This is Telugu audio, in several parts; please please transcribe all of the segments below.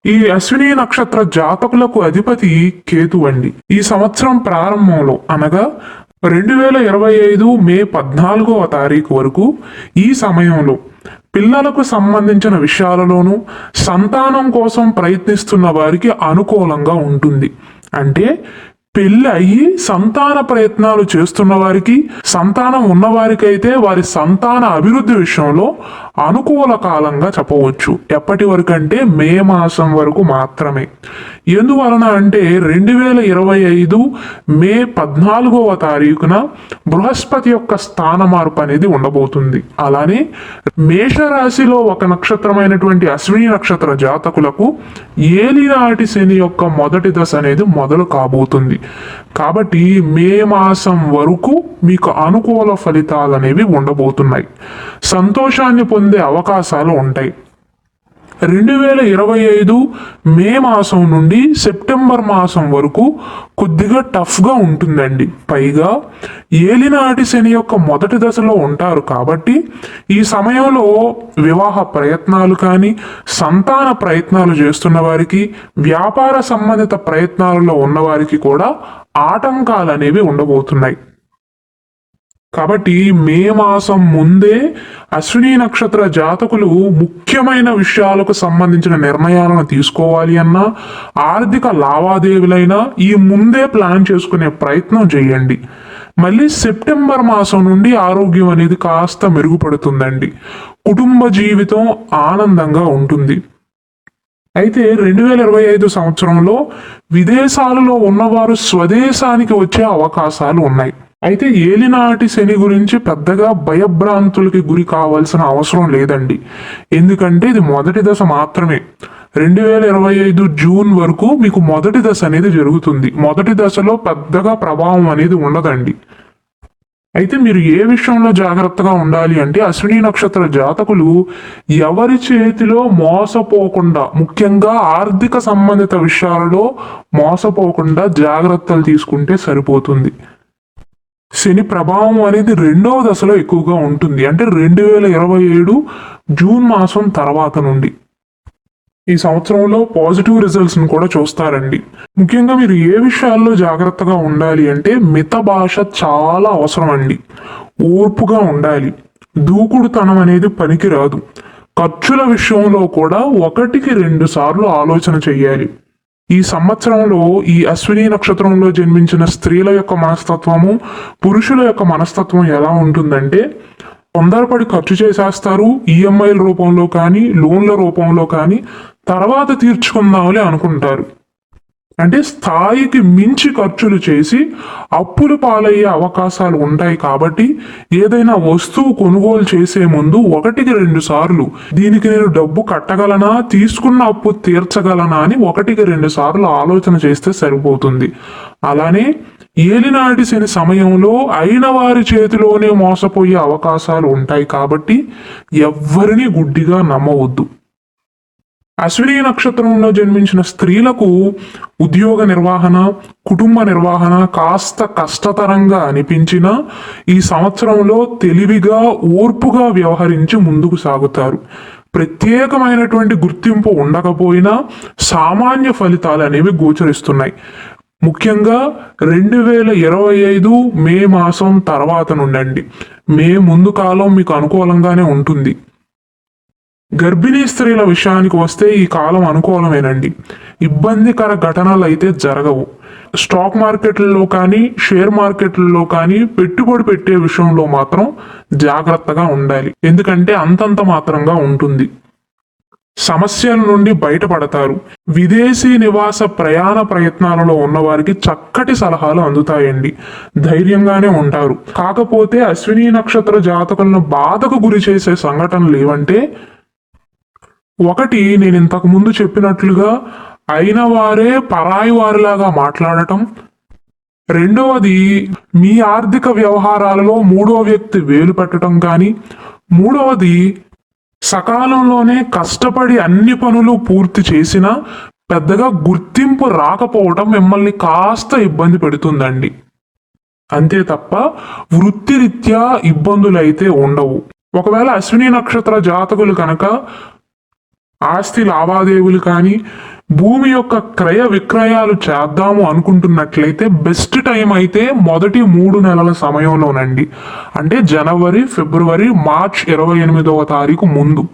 ఈ అశ్విని నక్షత్ర జాతకులకు అధిపతి కేతు అండి. ఈ సంవత్సరం ప్రారంభంలో అనగా 2025 మే 14వ తారీఖు వరకు ఈ సమయంలో పిల్లలకు సంబంధించిన విషయాలలోనూ సంతానం కోసం ప్రయత్నిస్తున్న వారికి అనుకూలంగా ఉంటుంది. అంటే పెళ్ళి అయ్యి సంతాన ప్రయత్నాలు చేస్తున్న వారికి, సంతానం ఉన్నవారికైతే వారి సంతాన అభివృద్ధి విషయంలో అనుకూల కాలంగా చెప్పవచ్చు. ఎప్పటి వరకు అంటే మే మాసం వరకు మాత్రమే. ఎందువలన అంటే 2025 మే 14వ తారీఖున బృహస్పతి యొక్క స్థాన మార్పు అనేది ఉండబోతుంది. అలానే మేషరాశిలో ఒక నక్షత్రమైనటువంటి అశ్విని నక్షత్ర జాతకులకు ఏలినాటి శని యొక్క మొదటి దశ అనేది మొదలు కాబోతుంది. కాబట్టి మే మాసం వరకు మీకు అనుకూల ఫలితాలు అనేవి ఉండబోతున్నాయి. సంతోషాన్ని పొందే అవకాశాలు ఉంటాయి. 2025 మే మాసం నుండి సెప్టెంబర్ మాసం వరకు కొద్దిగా టఫ్గా ఉంటుందండి. పైగా ఏలినాటి శని యొక్క మొదటి దశలో ఉంటారు కాబట్టి ఈ సమయంలో వివాహ ప్రయత్నాలు కానీ, సంతాన ప్రయత్నాలు చేస్తున్న వారికి, వ్యాపార సంబంధిత ప్రయత్నాలలో ఉన్నవారికి కూడా ఆటంకాలు అనేవి ఉండబోతున్నాయి. కాబట్టి మే మాసం ముందే అశ్విని నక్షత్ర జాతకులు ముఖ్యమైన విషయాలకు సంబంధించిన నిర్ణయాలను తీసుకోవాలి అన్నా, ఆర్థిక లావాదేవీలైనా ఈ ముందే ప్లాన్ చేసుకునే ప్రయత్నం చేయండి. మళ్ళీ సెప్టెంబర్ మాసం నుండి ఆరోగ్యం అనేది కాస్త మెరుగుపడుతుందండి. కుటుంబ జీవితం ఆనందంగా ఉంటుంది. అయితే 2025 సంవత్సరంలో విదేశాలలో ఉన్నవారు స్వదేశానికి వచ్చే అవకాశాలు ఉన్నాయి. అయితే ఏలినాటి శని గురించి పెద్దగా భయభ్రాంతులకి గురి కావాల్సిన అవసరం లేదండి. ఎందుకంటే ఇది మొదటి దశ మాత్రమే. 2025 జూన్ వరకు మీకు మొదటి దశ అనేది జరుగుతుంది. మొదటి దశలో పెద్దగా ప్రభావం అనేది ఉండదండి. అయితే మీరు ఏ విషయంలో జాగ్రత్తగా ఉండాలి అంటే అశ్విని నక్షత్ర జాతకులు ఎవరి చేతిలో మోసపోకుండా, ముఖ్యంగా ఆర్థిక సంబంధిత విషయాలలో మోసపోకుండా జాగ్రత్తలు తీసుకుంటే సరిపోతుంది. శని ప్రభావం అనేది రెండవ దశలో ఎక్కువగా ఉంటుంది. అంటే 2027 జూన్ మాసం తర్వాత నుండి ఈ సంవత్సరంలో పాజిటివ్ రిజల్ట్స్ని కూడా చూస్తారండి. ముఖ్యంగా మీరు ఏ విషయాల్లో జాగ్రత్తగా ఉండాలి అంటే మిత భాష చాలా అవసరం అండి. ఓర్పుగా ఉండాలి. దూకుడుతనం అనేది పనికిరాదు. ఖర్చుల విషయంలో కూడా 1-2 సార్లు ఆలోచన చెయ్యాలి. ఈ సంవత్సరంలో ఈ అశ్విని నక్షత్రంలో జన్మించిన స్త్రీల యొక్క మనస్తత్వము, పురుషుల యొక్క మనస్తత్వం ఎలా ఉంటుందంటే తొందరపడి ఖర్చు చేసేస్తారు. ఈఎంఐల రూపంలో కానీ, లోన్ల రూపంలో కానీ తర్వాత తీర్చుకుందామని అనుకుంటారు. అంటే స్థాయికి మించి ఖర్చులు చేసి అప్పులు పాలయ్యే అవకాశాలు ఉంటాయి. కాబట్టి ఏదైనా వస్తువు కొనుగోలు చేసే ముందు 1-2 సార్లు దీనికి నేను డబ్బు కట్టగలనా, తీసుకున్న అప్పు తీర్చగలనా అని 1-2 సార్లు ఆలోచన చేస్తే సరిపోతుంది. అలానే ఏలినాటి శని సమయంలో అయిన వారి చేతిలోనే మోసపోయే అవకాశాలు ఉంటాయి. కాబట్టి ఎవ్వరిని గుడ్డిగా నమ్మవద్దు. అశ్విని నక్షత్రంలో జన్మించిన స్త్రీలకు ఉద్యోగ నిర్వహణ, కుటుంబ నిర్వహణ కాస్త కష్టతరంగా అనిపించినా ఈ సంవత్సరంలో తెలివిగా, ఓర్పుగా వ్యవహరించి ముందుకు సాగుతారు. ప్రత్యేకమైనటువంటి గుర్తింపు ఉండకపోయినా సామాన్య ఫలితాలు అనేవి గోచరిస్తున్నాయి. ముఖ్యంగా 2025 మే మాసం తర్వాత నుండండి. మే ముందు కాలం మీకు అనుకూలంగానే ఉంటుంది. గర్భిణీ స్త్రీల విషయానికి వస్తే ఈ కాలం అనుకూలమేనండి. ఇబ్బందికర ఘటనలు అయితే జరగవు. స్టాక్ మార్కెట్లలో కానీ, షేర్ మార్కెట్లలో కానీ పెట్టుబడి పెట్టే విషయంలో మాత్రం జాగ్రత్తగా ఉండాలి. ఎందుకంటే అంతంత మాత్రంగా ఉంటుంది. సమస్యల నుండి బయటపడతారు. విదేశీ నివాస ప్రయాణ ప్రయత్నాలలో ఉన్నవారికి చక్కటి సలహాలు అందుతాయండి. ధైర్యంగానే ఉంటారు. కాకపోతే అశ్విని నక్షత్ర జాతకులను బాధకు గురి చేసే సంఘటనలు ఏవంటే, ఒకటి నేను ఇంతకు ముందు చెప్పినట్లుగా అయిన వారే పరాయి వారిలాగా మాట్లాడటం. రెండవది మీ ఆర్థిక వ్యవహారాలలో మూడవ వ్యక్తి వేలు పెట్టడం కానీ. మూడవది సకాలంలోనే కష్టపడి అన్ని పనులు పూర్తి చేసినా పెద్దగా గుర్తింపు రాకపోవటం మిమ్మల్ని కాస్త ఇబ్బంది పెడుతుందండి. అంతే తప్ప వృత్తిరీత్యా ఇబ్బందులు అయితే ఉండవు. ఒకవేళ అశ్విని నక్షత్ర జాతకులు కనుక ఆస్తి లావాదేవీలు కానీ భూమి యొక్క క్రయ విక్రయాలు చేద్దాము అనుకుంటున్నట్లయితే బెస్ట్ టైం అయితే మొదటి 3 నెలల సమయంలోనండి. అంటే జనవరి, ఫిబ్రవరి, మార్చ్ 28వ తారీఖు ముందు.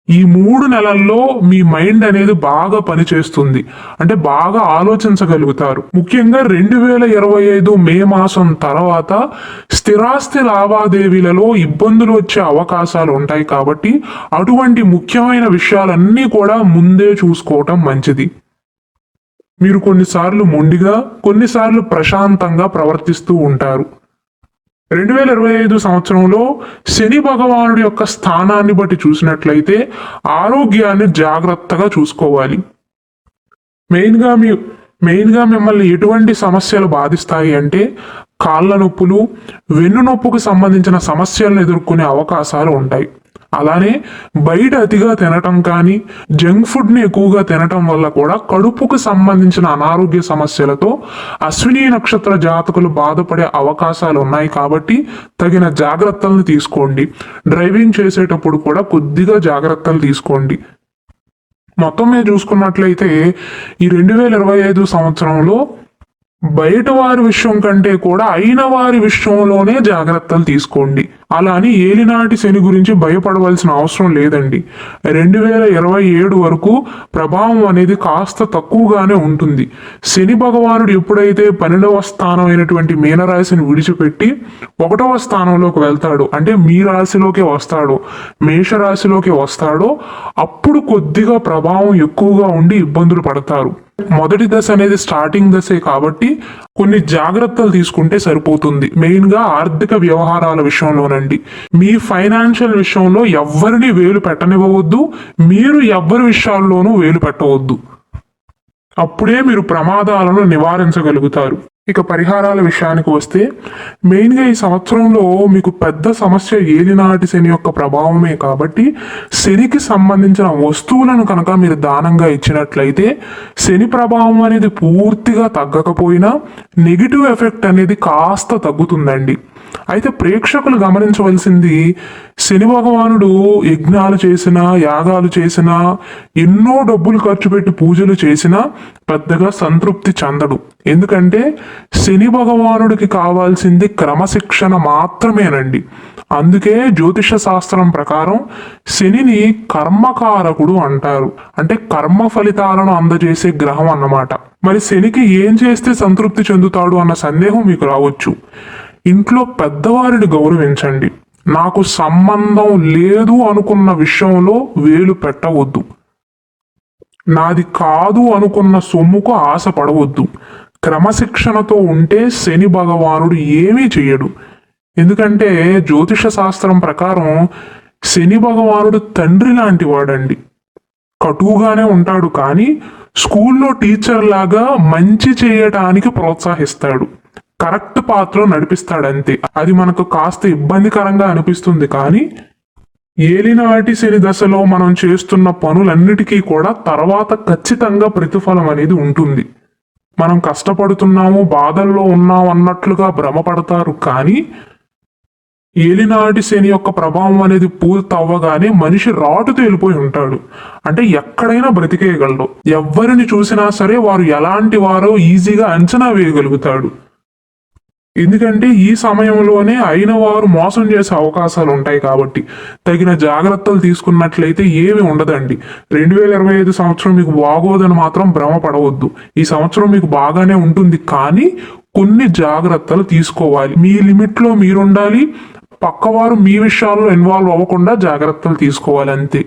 ఈ 3 నెలల్లో మీ మైండ్ అనేది బాగా పనిచేస్తుంది. అంటే బాగా ఆలోచించగలుగుతారు. ముఖ్యంగా 2025 మే మాసం తర్వాత స్థిరాస్తి లావాదేవీలలో ఇబ్బందులు వచ్చే అవకాశాలు ఉంటాయి కాబట్టి అటువంటి ముఖ్యమైన విషయాలన్నీ కూడా ముందే చూసుకోవటం మంచిది. మీరు కొన్నిసార్లు మొండిగా, కొన్నిసార్లు ప్రశాంతంగా ప్రవర్తిస్తూ ఉంటారు. 2025 సంవత్సరంలో శని భగవానుడి యొక్క స్థానాన్ని బట్టి చూసినట్లయితే ఆరోగ్యాన్ని జాగ్రత్తగా చూసుకోవాలి. మెయిన్గా మిమ్మల్ని ఎటువంటి సమస్యలు బాధిస్తాయి అంటే కాళ్ళ నొప్పులు, వెన్ను నొప్పుకు సంబంధించిన సమస్యలను ఎదుర్కొనే అవకాశాలు ఉంటాయి. అలానే బయట అతిగా తినటం కానీ, జంక్ ఫుడ్ని ఎక్కువగా తినటం వల్ల కూడా కడుపుకు సంబంధించిన అనారోగ్య సమస్యలతో అశ్విని నక్షత్ర జాతకులు బాధపడే అవకాశాలు ఉన్నాయి కాబట్టి తగిన జాగ్రత్తలను తీసుకోండి. డ్రైవింగ్ చేసేటప్పుడు కూడా కొద్దిగా జాగ్రత్తలు తీసుకోండి. మొత్తం మీద చూసుకున్నట్లయితే ఈ 2025 సంవత్సరంలో బయట వారి విషయం కంటే కూడా అయిన వారి విషయంలోనే జాగ్రత్తలు తీసుకోండి. అలా అని ఏలినాటి శని గురించి భయపడవలసిన అవసరం లేదండి. 2027 వరకు ప్రభావం అనేది కాస్త తక్కువగానే ఉంటుంది. శని భగవానుడు ఎప్పుడైతే 12వ స్థానం అయినటువంటి మీనరాశిని విడిచిపెట్టి 1వ స్థానంలోకి వెళ్తాడు, అంటే మీ రాశిలోకి వస్తాడో, మేషరాశిలోకి వస్తాడో, అప్పుడు కొద్దిగా ప్రభావం ఎక్కువగా ఉండి ఇబ్బందులు పడతారు. మొదటి దశ అనేది స్టార్టింగ్ దశే కాబట్టి కొన్ని జాగ్రత్తలు తీసుకుంటే సరిపోతుంది. మెయిన్గా ఆర్థిక వ్యవహారాల విషయంలోనండి. మీ ఫైనాన్షియల్ విషయంలో ఎవ్వరిని వేలు పెట్టనివ్వవద్దు, మీరు ఎవ్వరి విషయాల్లోనూ వేలు పెట్టవద్దు. అప్పుడే మీరు ప్రమాదాలను నివారించగలుగుతారు. ఇక పరిహారాల విషయానికి వస్తే మెయిన్గా ఈ సంవత్సరంలో మీకు పెద్ద సమస్య ఏలినాటి శని యొక్క ప్రభావమే కాబట్టి శనికి సంబంధించిన వస్తువులను కనుక మీరు దానంగా ఇచ్చినట్లయితే శని ప్రభావం అనేది పూర్తిగా తగ్గకపోయినా నెగిటివ్ ఎఫెక్ట్ అనేది కాస్త తగ్గుతుందండి. అయితే ప్రేక్షకులు గమనించవలసింది, శని భగవానుడు యజ్ఞాలు చేసినా, యాగాలు చేసినా, ఎన్నో డబ్బులు ఖర్చు పెట్టి పూజలు చేసినా పెద్దగా సంతృప్తి చెందడు. ఎందుకంటే శని భగవానుడికి కావాల్సింది క్రమశిక్షణ మాత్రమేనండి. అందుకే జ్యోతిష శాస్త్రం ప్రకారం శనిని కర్మకారకుడు అంటారు. అంటే కర్మ ఫలితాలను అందజేసే గ్రహం అన్నమాట. మరి శనికి ఏం చేస్తే సంతృప్తి చెందుతాడు అన్న సందేహం మీకు రావచ్చు. ఇంట్లో పెద్దవారిని గౌరవించండి. నాకు సంబంధం లేదు అనుకున్న విషయంలో వేలు పెట్టవద్దు. నాది కాదు అనుకున్న సొమ్ముకు ఆశపడవద్దు. క్రమశిక్షణతో ఉంటే శని భగవానుడు ఏమీ చెయ్యడు. ఎందుకంటే జ్యోతిష శాస్త్రం ప్రకారం శని భగవానుడు తండ్రి లాంటి వాడండి. కటువుగానే ఉంటాడు కానీ స్కూల్లో టీచర్ లాగా మంచి చేయటానికి ప్రోత్సహిస్తాడు. కరెక్ట్ పాత్రలో నడిపిస్తాడంతే. అది మనకు కాస్త ఇబ్బందికరంగా అనిపిస్తుంది కానీ ఏలినాటి శని దశలో మనం చేస్తున్న పనులన్నిటికీ కూడా తర్వాత ఖచ్చితంగా ప్రతిఫలం అనేది ఉంటుంది. మనం కష్టపడుతున్నాము, బాధల్లో ఉన్నాం అన్నట్లుగా భ్రమపడతారు కానీ ఏలినాటి శని యొక్క ప్రభావం అనేది పూర్తి అవ్వగానే మనిషి రాటు తేలిపోయి ఉంటాడు. అంటే ఎక్కడైనా బ్రతికేయగలడు. ఎవరిని చూసినా సరే వారు ఎలాంటి వారో ఈజీగా అంచనా వేయగలుగుతాడు. ఎందుకంటే ఈ సమయంలోనే అయిన వారు మోసం చేసే అవకాశాలు ఉంటాయి కాబట్టి తగిన జాగ్రత్తలు తీసుకున్నట్లయితే ఏమి ఉండదండి. 2025 సంవత్సరం మీకు బాగోదని మాత్రం భ్రమపడవద్దు. ఈ సంవత్సరం మీకు బాగానే ఉంటుంది కానీ కొన్ని జాగ్రత్తలు తీసుకోవాలి. మీ లిమిట్లో మీరుండాలి. పక్కవారు మీ విషయాల్లో ఇన్వాల్వ్ అవ్వకుండా జాగ్రత్తలు తీసుకోవాలి అంతే.